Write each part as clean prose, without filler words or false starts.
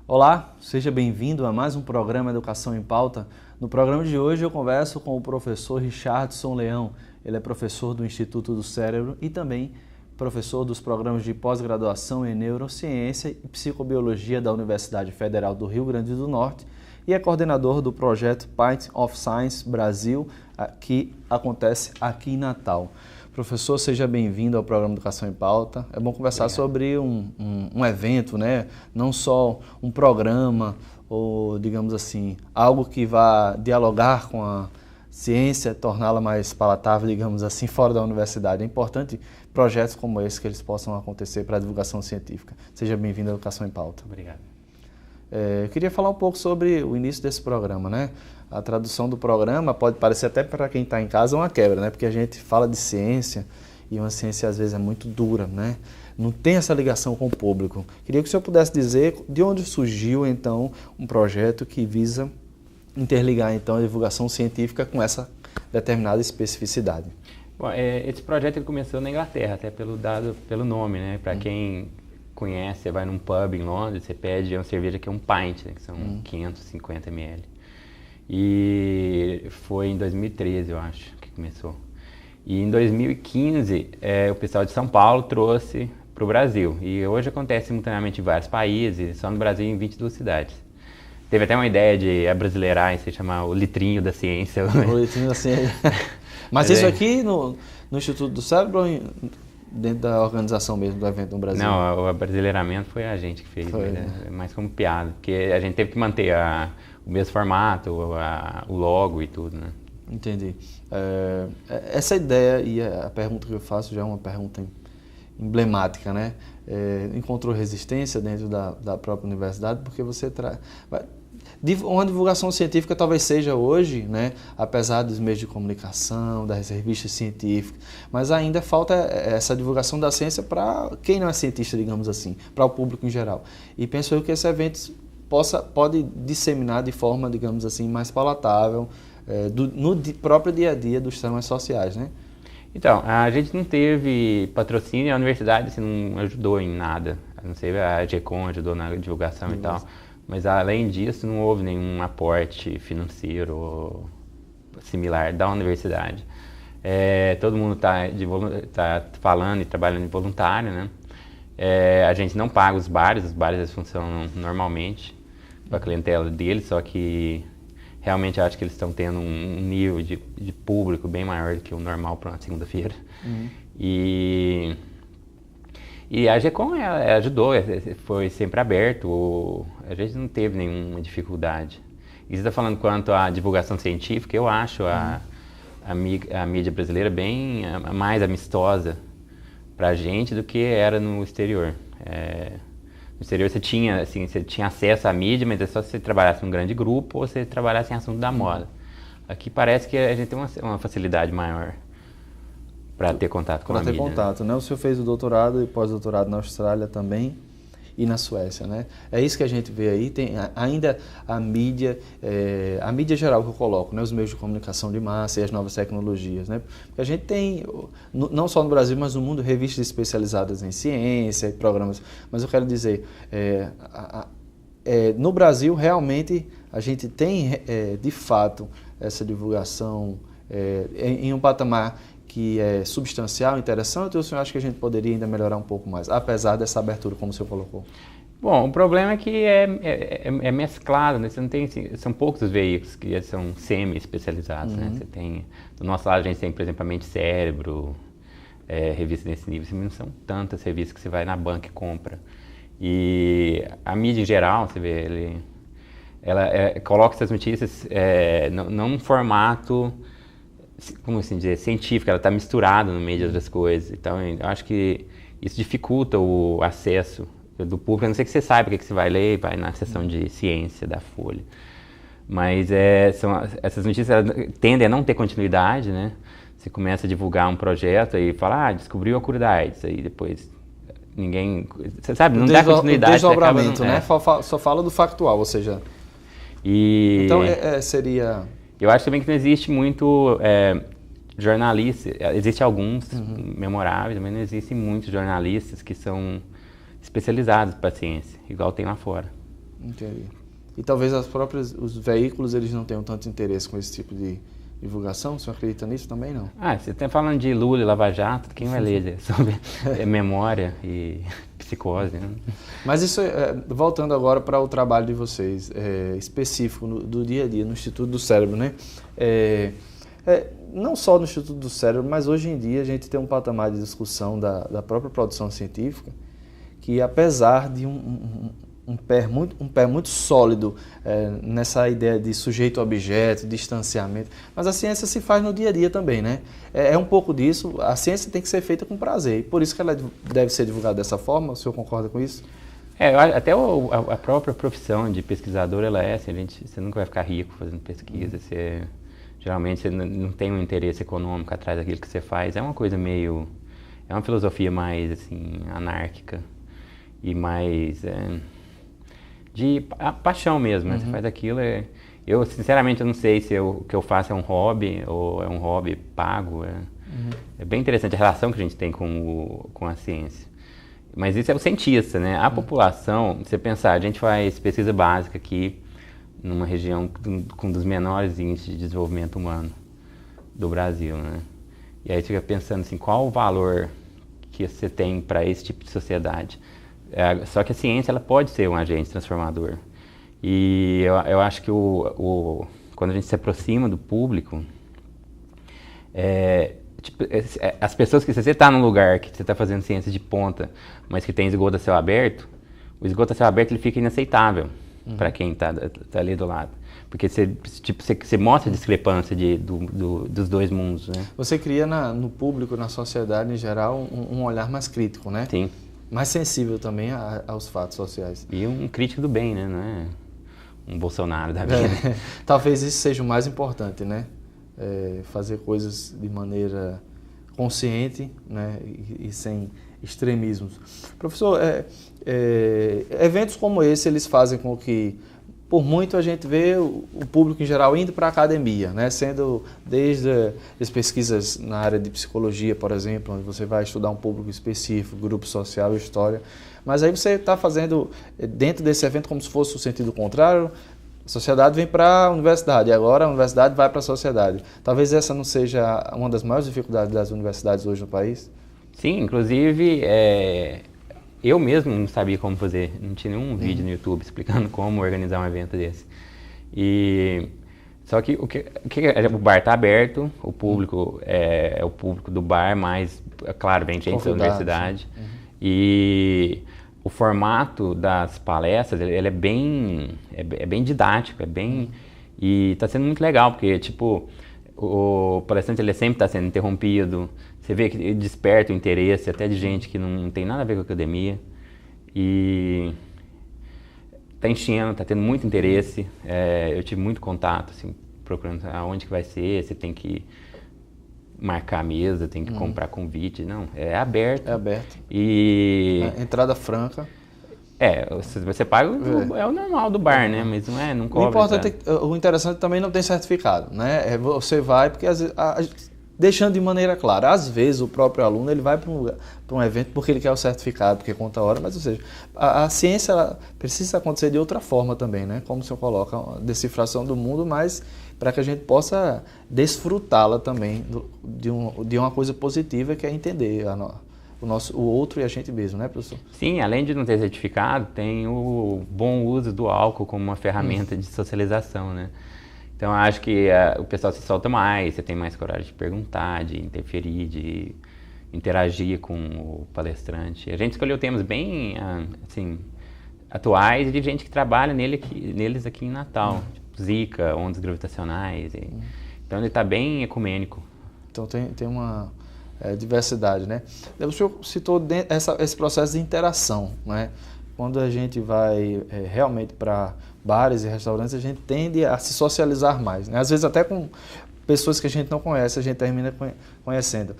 Olá, seja bem-vindo a mais um programa Educação em Pauta. No programa de hoje eu converso com o professor Richardson Leão. Ele é professor do Instituto do Cérebro e também professor dos programas de pós-graduação em Neurociência e Psicobiologia da Universidade Federal do Rio Grande do Norte e é coordenador do projeto Pint of Science Brasil, que acontece aqui em Natal. Professor, seja bem-vindo ao programa Educação em Pauta. É bom conversar sobre um evento, né? Não só um programa ou, digamos assim, algo que vá dialogar com a ciência, torná-la mais palatável, digamos assim, fora da universidade. É importante projetos como esse que eles possam acontecer para a divulgação científica. Seja bem-vindo à Educação em Pauta. Obrigado. Eu queria falar um pouco sobre o início desse programa, né? A tradução do programa pode parecer até para quem está em casa uma quebra, né? Porque a gente fala de ciência e uma ciência às vezes é muito dura, né? Não tem essa ligação com o público. Queria que o senhor pudesse dizer de onde surgiu então um projeto que visa interligar então a divulgação científica com essa determinada especificidade. Bom, esse projeto ele começou na Inglaterra, até pelo nome, né? Para quem conhece, você vai num pub em Londres, você pede uma cerveja que é um pint, né? Que são 550 ml. E foi em 2013, eu acho, que começou. E em 2015, o pessoal de São Paulo trouxe para o Brasil. E hoje acontece simultaneamente em vários países, só no Brasil em 22 cidades. Teve até uma ideia de abrasileirar e se chamar o litrinho da ciência. O litrinho da ciência. Mas isso aqui no Instituto do Cérebro ou dentro da organização mesmo do evento no Brasil? Não, o abrasileiramento foi a gente que fez, é mais como piada. Porque a gente teve que manter o mesmo formato, o logo e tudo, né? Entendi. Essa ideia e a pergunta que eu faço já é uma pergunta emblemática, né? Encontrou resistência dentro da própria universidade porque você uma divulgação científica talvez seja hoje, né, apesar dos meios de comunicação, das revistas científicas, mas ainda falta essa divulgação da ciência para quem não é cientista, digamos assim, para o público em geral. E penso eu que esse evento pode disseminar de forma, digamos assim, mais palatável no próprio dia a dia dos temas sociais, né? Então, a gente não teve patrocínio, a universidade assim, não ajudou em nada. Não sei, a GECOM ajudou na divulgação e tal. Mas além disso, não houve nenhum aporte financeiro similar da universidade. Todo mundo tá falando e trabalhando de voluntário, né? A gente não paga os bares eles funcionam normalmente para a clientela deles, só que realmente acho que eles estão tendo um nível de público bem maior do que o normal para uma segunda-feira. E a GECOM ajudou, foi sempre aberto, a gente não teve nenhuma dificuldade. E você está falando quanto à divulgação científica, eu acho a mídia brasileira bem mais amistosa para a gente do que era no exterior. No exterior você tinha acesso à mídia, mas é só se você trabalhasse num grande grupo ou se você trabalhasse em assunto da moda. Aqui parece que a gente tem uma facilidade maior para ter contato com a mídia. Para ter contato, né? O senhor fez o doutorado e pós-doutorado na Austrália também e na Suécia, né? É isso que a gente vê aí, tem ainda a mídia geral que eu coloco, né? Os meios de comunicação de massa e as novas tecnologias, né? Porque a gente tem, não só no Brasil, mas no mundo, revistas especializadas em ciência e programas, mas eu quero dizer, no Brasil realmente a gente tem, de fato, essa divulgação em um patamar que é substancial, interessante, ou o senhor acha que a gente poderia ainda melhorar um pouco mais, apesar dessa abertura, como o senhor colocou? Bom, o problema é que é mesclado, né? Você não tem, são poucos os veículos que são semi-especializados, né? Você tem, do nosso lado a gente tem, por exemplo, a Mente Cérebro, revistas nesse nível, não são tantas revistas que você vai na banca e compra. E a mídia em geral, você vê, ela coloca essas notícias não num formato, como assim dizer, científico, ela está misturada no meio de outras coisas. Então, eu acho que isso dificulta o acesso do público, a não ser que você saiba o que você vai ler, vai na seção de ciência da Folha. Mas essas notícias tendem a não ter continuidade, né? Você começa a divulgar um projeto e fala, descobriu a cura da AIDS, aí depois ninguém, você sabe, não dá continuidade. O desdobramento, né? Só fala do factual, ou seja... Então, seria... Eu acho também que não existe muito jornalista, existem alguns memoráveis, mas não existem muitos jornalistas que são especializados para a ciência, igual tem lá fora. Entendi. E talvez os veículos eles não tenham tanto interesse com esse tipo de divulgação? O senhor acredita nisso também, não? Você está falando de Lula e Lava Jato, quem vai ler sobre memória e psicose, né? Mas isso, voltando agora para o trabalho de vocês, específico do dia a dia, no Instituto do Cérebro, né? Não só no Instituto do Cérebro, mas hoje em dia a gente tem um patamar de discussão da própria produção científica, que apesar de um pé muito sólido nessa ideia de sujeito-objeto, distanciamento, mas a ciência se faz no dia a dia também, né? É um pouco disso, a ciência tem que ser feita com prazer, e por isso que ela deve ser divulgada dessa forma. O senhor concorda com isso? Até a própria profissão de pesquisador, ela assim, você nunca vai ficar rico fazendo pesquisa, geralmente você não tem um interesse econômico atrás daquilo que você faz, é uma coisa meio, é uma filosofia mais assim, anárquica e mais de paixão mesmo, né? Você faz aquilo, eu sinceramente eu não sei se o que eu faço é um hobby ou é um hobby pago, é bem interessante a relação que a gente tem com a ciência. Mas isso é o cientista, né? A população, você pensar, a gente faz pesquisa básica aqui numa região com um dos menores índices de desenvolvimento humano do Brasil, né? E aí você fica pensando assim, qual o valor que você tem para esse tipo de sociedade? Só que a ciência ela pode ser um agente transformador. E eu acho que quando a gente se aproxima do público, as pessoas que se você está num lugar que você está fazendo ciência de ponta, mas que tem esgoto a céu aberto, o esgoto a céu aberto ele fica inaceitável para quem está ali do lado. Porque você mostra a discrepância dos dois mundos, né? Você cria no público, na sociedade em geral, um olhar mais crítico, né? Sim. Mais sensível também aos fatos sociais. E um crítico do bem, né? Não é um Bolsonaro da vida. Talvez isso seja o mais importante, né? Fazer coisas de maneira consciente, né? E sem extremismos. Professor, eventos como esse, eles fazem com que, por muito, a gente vê o público em geral indo para a academia, né? Sendo desde as pesquisas na área de psicologia, por exemplo, onde você vai estudar um público específico, grupo social e história. Mas aí você está fazendo, dentro desse evento, como se fosse o sentido contrário. A sociedade vem para a universidade, e agora a universidade vai para a sociedade. Talvez essa não seja uma das maiores dificuldades das universidades hoje no país? Sim, inclusive, eu mesmo não sabia como fazer, não tinha nenhum vídeo no YouTube explicando como organizar um evento desse. Só que o bar está aberto, o público é o público do bar, mas, claro, vem gente da universidade. E o formato das palestras, ele é bem didático, e está sendo muito legal, porque, tipo, o palestrante ele sempre está sendo interrompido, você vê que ele desperta o interesse até de gente que não tem nada a ver com a academia, e está enchendo, está tendo muito interesse, eu tive muito contato, assim, procurando aonde que vai ser, você tem que marcar a mesa, tem que comprar convite, não, é aberto. É aberto. E entrada franca. Você paga o normal do bar, né? Mas não cobra. O interessante também não tem certificado, né? Você vai porque deixando de maneira clara, às vezes o próprio aluno ele vai para um evento porque ele quer o certificado, porque conta a hora, mas ou seja, a ciência ela precisa acontecer de outra forma também, né? Como o senhor coloca, a decifração do mundo, mas para que a gente possa desfrutá-la também de uma coisa positiva que é entender o outro e a gente mesmo, né, professor? Sim, além de não ter certificado, tem o bom uso do álcool como uma ferramenta de socialização, né? Então, acho que o pessoal se solta mais, você tem mais coragem de perguntar, de interferir, de interagir com o palestrante. A gente escolheu temas bem, assim, atuais e de gente que trabalha neles aqui em Natal, tipo Zika, ondas gravitacionais. Então, ele está bem ecumênico. Então, tem uma diversidade, né? O senhor citou esse processo de interação, né? Quando a gente vai realmente para bares e restaurantes, a gente tende a se socializar mais, né? Às vezes até com pessoas que a gente não conhece, a gente termina conhecendo.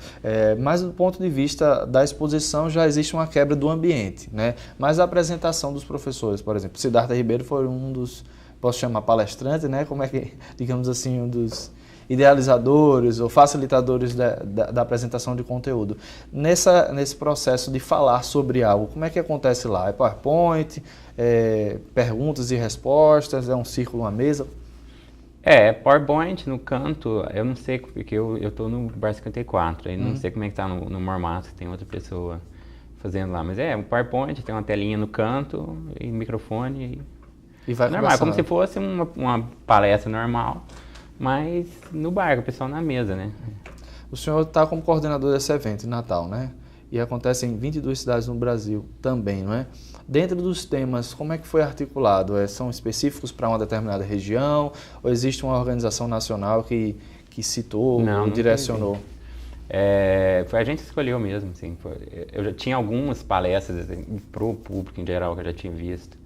Mas do ponto de vista da exposição, já existe uma quebra do ambiente, né? Mas a apresentação dos professores, por exemplo, Siddhartha Ribeiro foi um dos, posso chamar palestrante, né? Como é que, digamos assim, um dos idealizadores ou facilitadores da apresentação de conteúdo. Nesse processo de falar sobre algo, como é que acontece lá? É PowerPoint, perguntas e respostas, é um círculo, uma mesa? PowerPoint no canto, eu não sei, porque eu tô no Bar 54, aí não sei como é que tá no Mormaço, tem outra pessoa fazendo lá, mas um PowerPoint, tem uma telinha no canto, e microfone, e vai normal, é como se fosse uma palestra normal, mas no bar, com o pessoal na mesa, né? O senhor está como coordenador desse evento em Natal, né? E acontece em 22 cidades no Brasil também, não é? Dentro dos temas, como é que foi articulado? São específicos para uma determinada região? Ou existe uma organização nacional que citou ou direcionou? Foi a gente que escolheu mesmo, assim. Eu já tinha algumas palestras assim, para o público em geral que eu já tinha visto,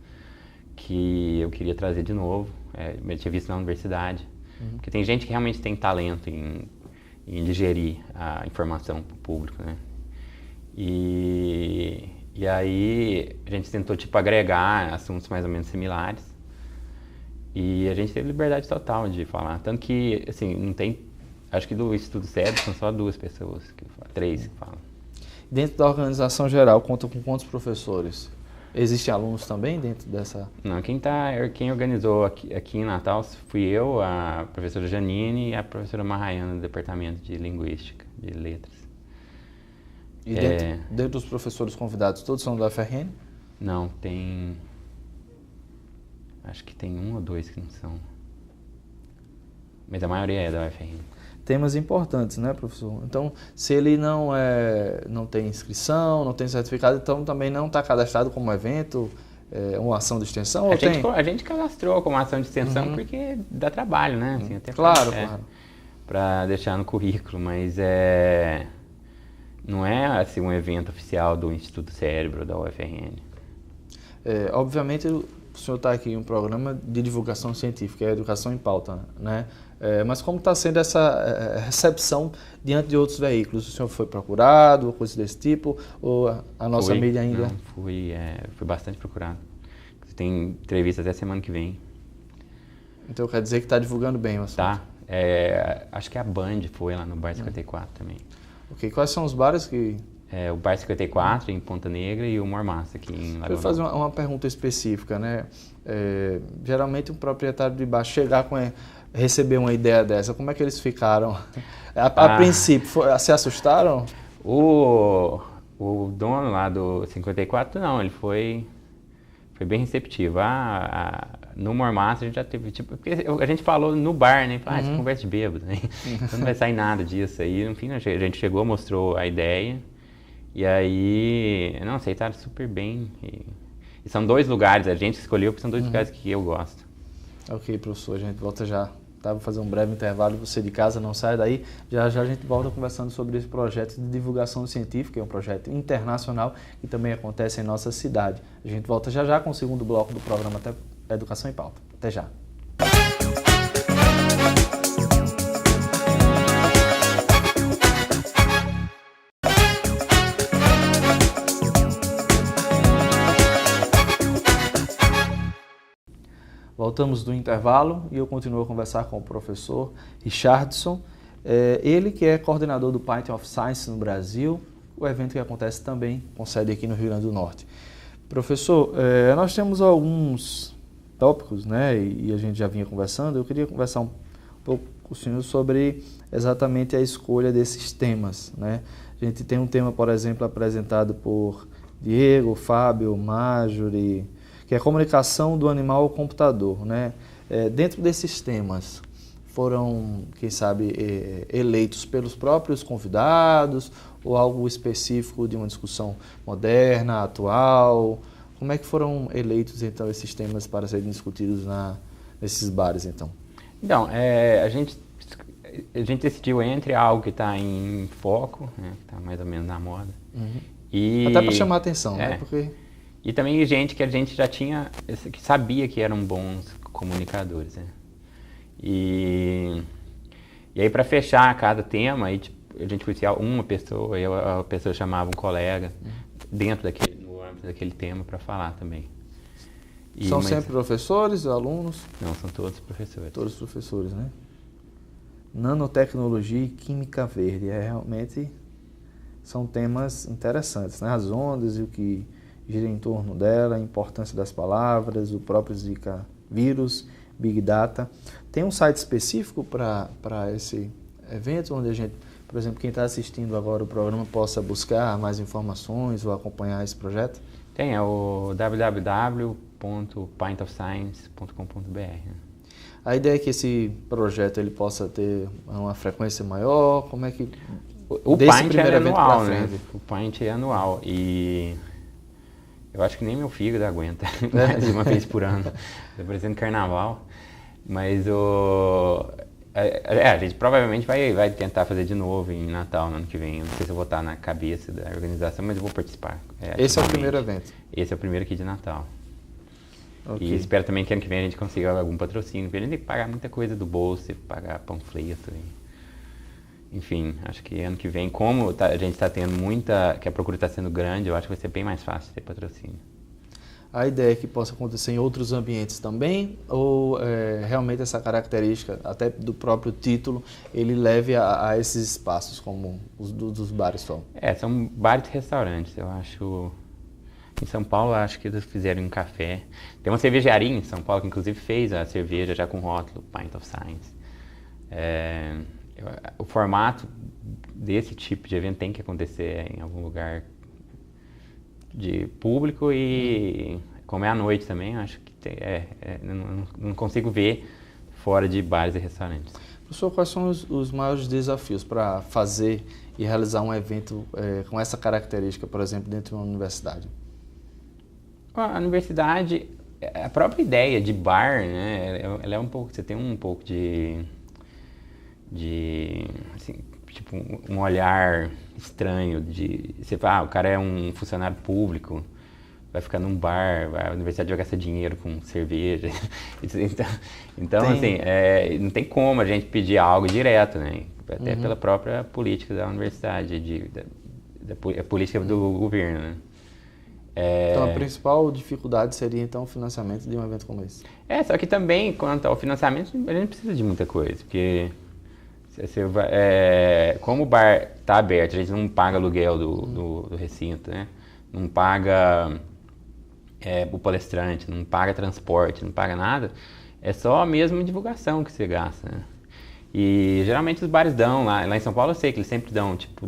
que eu queria trazer de novo. Eu tinha visto na universidade. Porque tem gente que realmente tem talento em digerir a informação para o público, né? E aí a gente tentou agregar assuntos mais ou menos similares e a gente teve liberdade total de falar, tanto que assim, não tem, acho que do Estudo Cérebro são só 2 pessoas, 3 que falam. Dentro da organização geral, conta com quantos professores? Existem alunos também dentro dessa? Não, quem organizou aqui em Natal fui eu, a professora Janine e a professora Marraiana do Departamento de Linguística, de Letras. E dentro dos professores convidados, todos são do UFRN? Não, acho que tem 1 ou 2 que não são. Mas a maioria é da UFRN. Temas importantes, né, professor? Então, se ele não tem inscrição, não tem certificado, então também não está cadastrado como evento, uma ação de extensão? A gente cadastrou como ação de extensão porque dá trabalho, né? Assim, até claro. Para deixar no currículo, mas não é assim, um evento oficial do Instituto Cérebro da UFRN. Obviamente, o senhor está aqui em um programa de divulgação científica, é Educação em Pauta, né? Mas como está sendo essa recepção diante de outros veículos? O senhor foi procurado, ou coisa desse tipo? Ou a nossa mídia ainda? Não, fui bastante procurado. Tem entrevista até semana que vem. Então quer dizer que está divulgando bem o assunto? Tá. Acho que a Band foi lá no Bar 54 também. Ok, quais são os bares que... O Bar 54 em Ponta Negra e o Mormaço aqui em Lagoa. Eu vou fazer uma pergunta específica, né? Geralmente um proprietário de bar receber uma ideia dessa, como é que eles ficaram? A princípio, se assustaram? O dono lá do 54, não, ele foi bem receptivo. No Mormaço a gente já teve, porque a gente falou no bar, né? Essa conversa de bêbado, né? Então não vai sair nada disso aí. Enfim, a gente chegou, mostrou a ideia e aí, aceitaram super bem. E são 2 lugares, a gente escolheu porque são 2 lugares que eu gosto. Ok, professor, a gente volta já. Vou fazer um breve intervalo, você de casa não sai daí. Já a gente volta conversando sobre esse projeto de divulgação científica, é um projeto internacional que também acontece em nossa cidade. A gente volta já com o segundo bloco do programa Educação em Pauta. Até já. Voltamos do intervalo e eu continuo a conversar com o professor Richardson, ele que é coordenador do Python of Science no Brasil, o evento que acontece também com sede aqui no Rio Grande do Norte. Professor, nós temos alguns tópicos, né, e a gente já vinha conversando, eu queria conversar um pouco com o senhor sobre exatamente a escolha desses temas, né? A gente tem um tema, por exemplo, apresentado por Diego, Fábio, Marjorie, que é a comunicação do animal ao computador, né? Dentro desses temas, foram, quem sabe, eleitos pelos próprios convidados ou algo específico de uma discussão moderna, atual? Como é que foram eleitos, então, esses temas para serem discutidos nesses bares, então? Então, a gente decidiu entre algo que está em foco, né, que está mais ou menos na moda. E até para chamar a atenção, né? Porque... E também gente que a gente já tinha, que sabia que eram bons comunicadores, né? E aí para fechar cada tema, aí, a gente conhecia uma pessoa, e a pessoa chamava um colega no âmbito daquele tema para falar também. São sempre professores, alunos? Não, são todos professores. Todos professores, né? nanotecnologia e química verde. Realmente são temas interessantes, né? As ondas e o que gira em torno dela, a importância das palavras, o próprio Zika vírus, Big Data. Tem um site específico para esse evento, onde a gente, por exemplo, quem está assistindo agora o programa possa buscar mais informações ou acompanhar esse projeto? Tem, é o www.pintofscience.com.br. A ideia é que esse projeto ele possa ter uma frequência maior, como é que... O Pint é anual, né? O Pint é anual e eu acho que nem meu fígado aguenta mais de uma vez por ano. Tá parecendo carnaval, mas a gente provavelmente vai tentar fazer de novo em Natal no ano que vem. Eu não sei se eu vou estar na cabeça da organização, mas eu vou participar. Esse é o primeiro evento? Esse é o primeiro aqui de Natal. Okay. E espero também que ano que vem a gente consiga algum patrocínio, porque a gente tem que pagar muita coisa do bolso, pagar panfleto. Enfim, acho que ano que vem, como a gente está tendo que a procura está sendo grande, eu acho que vai ser bem mais fácil ter patrocínio. A ideia é que possa acontecer em outros ambientes também, ou realmente essa característica, até do próprio título, ele leve a esses espaços, como os dos bares só? São bares e restaurantes, eu acho. Em São Paulo, acho que eles fizeram um café. Tem uma cervejaria em São Paulo que inclusive fez a cerveja já com rótulo, Pint of Science. O formato desse tipo de evento tem que acontecer em algum lugar de público e como é à noite também, acho que não consigo ver fora de bares e restaurantes. Professor, quais são os maiores desafios para fazer e realizar um evento com essa característica, por exemplo, dentro de uma universidade? A universidade, a própria ideia de bar, né, ela é um pouco, você tem um pouco de assim, tipo, um olhar estranho de você fala, o cara é um funcionário público, vai ficar num bar, a universidade vai gastar dinheiro com cerveja. Então assim, não tem como a gente pedir algo direto, né? Até pela própria política da universidade, a política do governo, né? Então a principal dificuldade seria então o financiamento de um evento como esse. Só que também, quanto ao financiamento, a gente precisa de muita coisa, porque como o bar está aberto, a gente não paga aluguel do recinto, né? Não paga o palestrante, não paga transporte, não paga nada, é só a mesma divulgação que você gasta, né? E geralmente os bares dão, lá em São Paulo eu sei que eles sempre dão, tipo,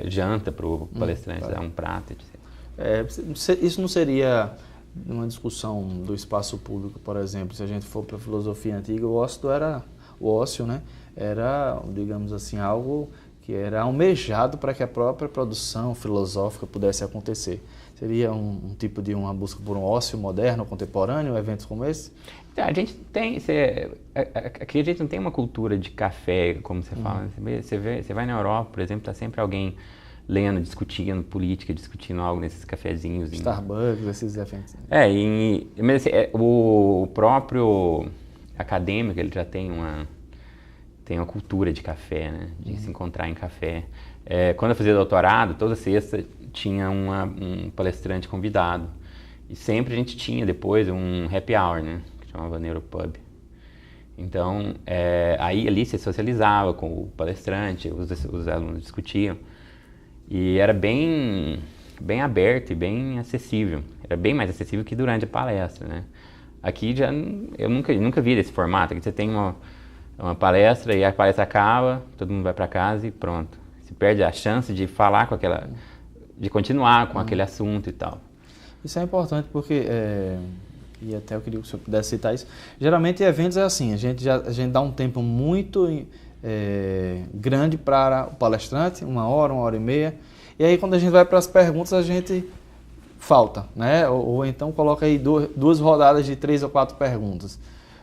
janta pro palestrante, dá um prato, etc. Isso não seria uma discussão do espaço público, por exemplo, se a gente for para a filosofia antiga, o ócio, né? Era, digamos assim, algo que era almejado para que a própria produção filosófica pudesse acontecer. Seria um tipo de uma busca por um ócio moderno, contemporâneo, eventos como esse? A gente tem, aqui a gente não tem uma cultura de café, como você fala. Você vai na Europa, por exemplo, está sempre alguém lendo, discutindo política, discutindo algo nesses cafezinhos. Starbucks, esses eventos. Mas o próprio acadêmico, ele já tem uma cultura de café, né? De se encontrar em café. Quando eu fazia doutorado, toda sexta tinha um palestrante convidado. E sempre a gente tinha depois um happy hour, né? Que chamava Neuropub. Então, aí ali você socializava com o palestrante, os alunos discutiam. E era bem aberto e bem acessível. Era bem mais acessível que durante a palestra, né? Aqui eu nunca vi esse formato. Aqui você tem uma palestra e a palestra acaba, todo mundo vai para casa e pronto. Você perde a chance de falar de continuar com aquele assunto e tal. Isso é importante porque, e até eu queria que o senhor pudesse citar isso, geralmente eventos é assim, a gente dá um tempo muito grande para o palestrante, 1 hora e meia, e aí quando a gente vai para as perguntas a gente falta, né? Ou então coloca aí duas rodadas de 3 ou 4 perguntas.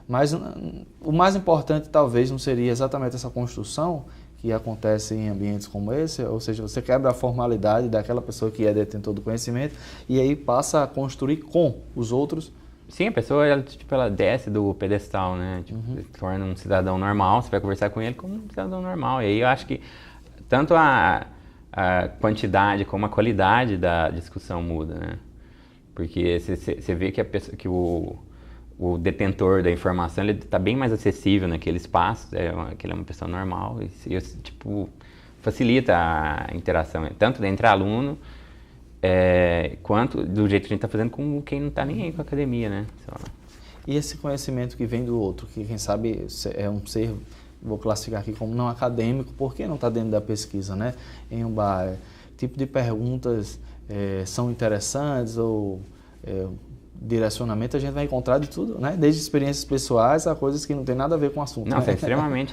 Mas o mais importante talvez não seria exatamente essa construção que acontece em ambientes como esse, ou seja, você quebra a formalidade daquela pessoa que é detentor do conhecimento e aí passa a construir com os outros. Sim, a pessoa ela desce do pedestal, né? Se torna um cidadão normal, você vai conversar com ele como um cidadão normal. E aí eu acho que tanto a quantidade como a qualidade da discussão muda, né? Porque você vê que o detentor da informação ele está bem mais acessível naquele espaço, que ele é uma pessoa normal, e isso, tipo, facilita a interação, tanto entre aluno, quanto do jeito que a gente está fazendo com quem não está nem aí com a academia, né? E esse conhecimento que vem do outro, que quem sabe é um ser, vou classificar aqui como não acadêmico, porque não está dentro da pesquisa, né? Em um bar, tipo de perguntas são interessantes ou direcionamento a gente vai encontrar de tudo, né? Desde experiências pessoais a coisas que não tem nada a ver com o assunto. Não, né? é extremamente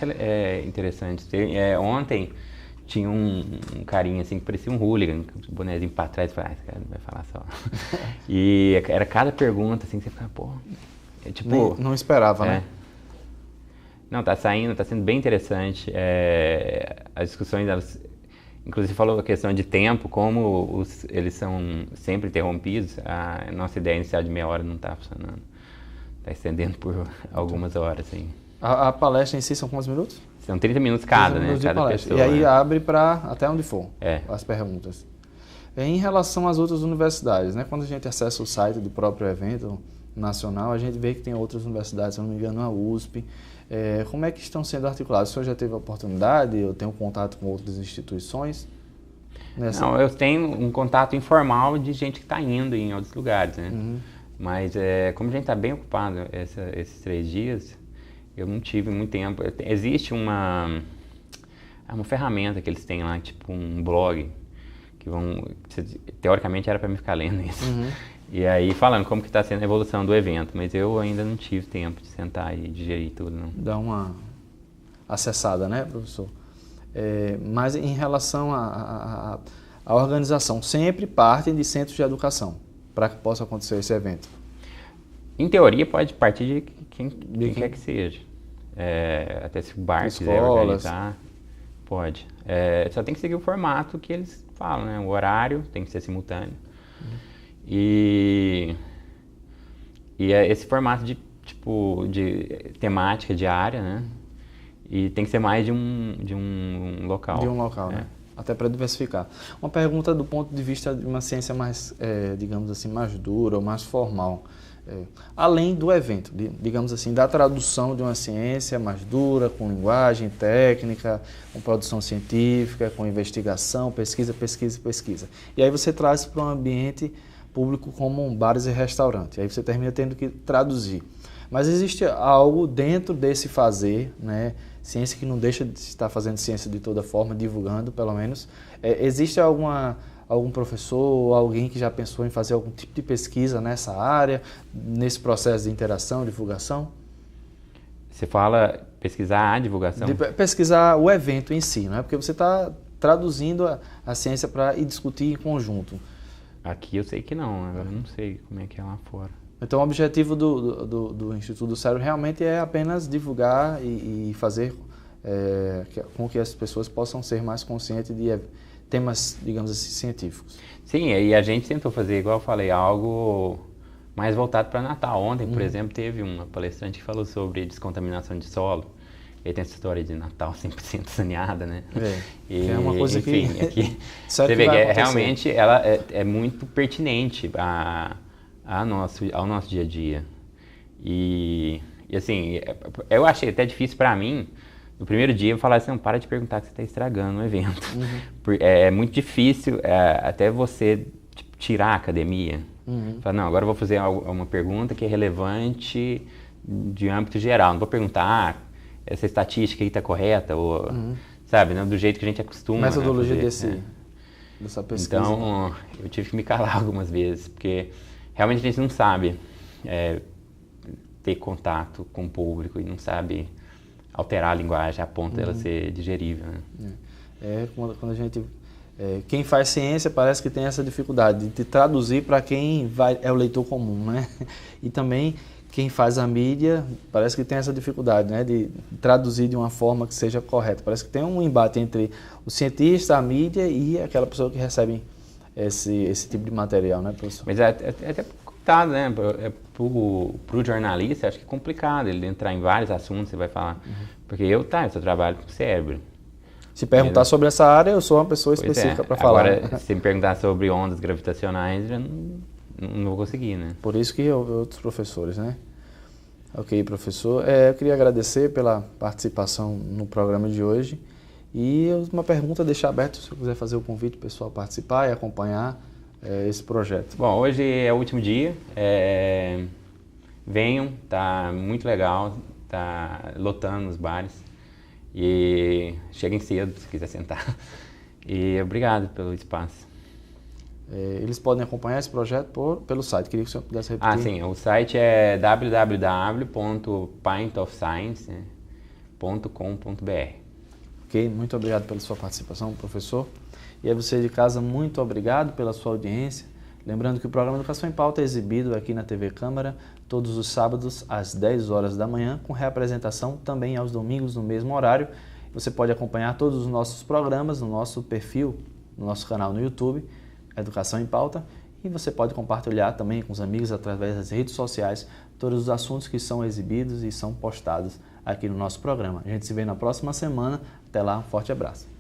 interessante. Ontem tinha um carinha assim que parecia um hooligan, com o bonezinho pra trás, esse cara não vai falar só. E era cada pergunta assim, que você ficava, pô, tipo... Não esperava, né? Não, tá sendo bem interessante. As discussões, elas, inclusive falou a questão de tempo, como eles são sempre interrompidos. A nossa ideia inicial de meia hora não está funcionando. Está estendendo por algumas horas. Assim. A palestra em si são quantos minutos? São 30 minutos cada, 30 minutos, né? Cada pessoa. E aí abre para até onde for as perguntas. Em relação às outras universidades, né? Quando a gente acessa o site do próprio evento nacional, a gente vê que tem outras universidades, se não me engano, a USP. Como é que estão sendo articulados? O senhor já teve a oportunidade? Eu tenho contato com outras instituições? Não, eu tenho um contato informal de gente que está indo em outros lugares, né? Uhum. Mas como a gente está bem ocupado esses 3 dias, eu não tive muito tempo. Existe uma ferramenta que eles têm lá, tipo um blog, que teoricamente era para mim ficar lendo isso. Uhum. E aí falando como que está sendo a evolução do evento, mas eu ainda não tive tempo de sentar e digerir tudo, não. Dá uma acessada, né, professor? Mas em relação à organização, sempre partem de centros de educação para que possa acontecer esse evento? Em teoria pode partir de quem quer que seja. Até se o bar quiser organizar, pode. Só tem que seguir o formato que eles falam, né? O horário tem que ser simultâneo. Uhum. E esse formato de temática diária, né? E tem que ser mais de um local. De um local, né? Até para diversificar. Uma pergunta do ponto de vista de uma ciência mais, digamos assim, mais dura ou mais formal. Além do evento, digamos assim, da tradução de uma ciência mais dura, com linguagem técnica, com produção científica, com investigação, pesquisa. E aí você traz para um ambiente público como bares e restaurantes. Aí você termina tendo que traduzir. Mas existe algo dentro desse fazer, né? Ciência que não deixa de estar fazendo ciência de toda forma, divulgando pelo menos. Existe algum professor ou alguém que já pensou em fazer algum tipo de pesquisa nessa área, nesse processo de interação, divulgação? Você fala pesquisar a divulgação? Pesquisar o evento em si, não é? Porque você está traduzindo a ciência para ir discutir em conjunto. Aqui eu sei que não, agora eu não sei como é que é lá fora. Então o objetivo do Instituto do Cérebro realmente é apenas divulgar e fazer com que as pessoas possam ser mais conscientes de temas, digamos assim, científicos. Sim, e a gente tentou fazer, igual eu falei, algo mais voltado para Natal. Ontem, por exemplo, teve uma palestrante que falou sobre descontaminação de solo. E tem essa história de Natal 100% saneada, né? É uma coisa enfim, que... Aqui, você vê que realmente ela é muito pertinente ao nosso dia a dia. E assim, eu achei até difícil para mim, no primeiro dia, eu falar assim, não, para de perguntar que você está estragando o evento. Uhum. É muito difícil até você tirar a academia. Uhum. Falar, não, agora eu vou fazer uma pergunta que é relevante de âmbito geral. Não vou perguntar, essa estatística aí está correta, ou, sabe, né, do jeito que a gente acostuma. Metodologia dessa pesquisa. Então, eu tive que me calar algumas vezes, porque realmente a gente não sabe ter contato com o público e não sabe alterar a linguagem a ponto dela ser digerível. Né? Quando a gente... quem faz ciência parece que tem essa dificuldade de traduzir para quem é o leitor comum, né? E também quem faz a mídia parece que tem essa dificuldade, né? De traduzir de uma forma que seja correta. Parece que tem um embate entre o cientista, a mídia e aquela pessoa que recebe esse tipo de material, né, professor? Mas é até complicado, né? Pro jornalista, acho que é complicado ele entrar em vários assuntos, você vai falar. Porque eu só trabalho com o cérebro. Se perguntar sobre essa área, eu sou uma pessoa específica para falar. Agora, se me perguntar sobre ondas gravitacionais, já não vou conseguir, né? Por isso que outros professores, né? Ok, professor. Eu queria agradecer pela participação no programa de hoje. E uma pergunta, deixar aberto se eu quiser fazer o convite para o pessoal participar e acompanhar esse projeto. Bom, hoje é o último dia. Venham, tá muito legal, tá lotando os bares. E cheguem cedo se quiser sentar. E obrigado pelo espaço. Eles podem acompanhar esse projeto pelo site. Queria que o senhor pudesse repetir. Ah, sim. O site é www.pintofscience.com.br. Ok, muito obrigado pela sua participação, professor. E a você de casa, muito obrigado pela sua audiência. Lembrando que o programa Educação em Pauta é exibido aqui na TV Câmara todos os sábados às 10 horas da manhã, com reapresentação também aos domingos no mesmo horário. Você pode acompanhar todos os nossos programas no nosso perfil, no nosso canal no YouTube, Educação em Pauta, e você pode compartilhar também com os amigos através das redes sociais todos os assuntos que são exibidos e são postados aqui no nosso programa. A gente se vê na próxima semana. Até lá, um forte abraço.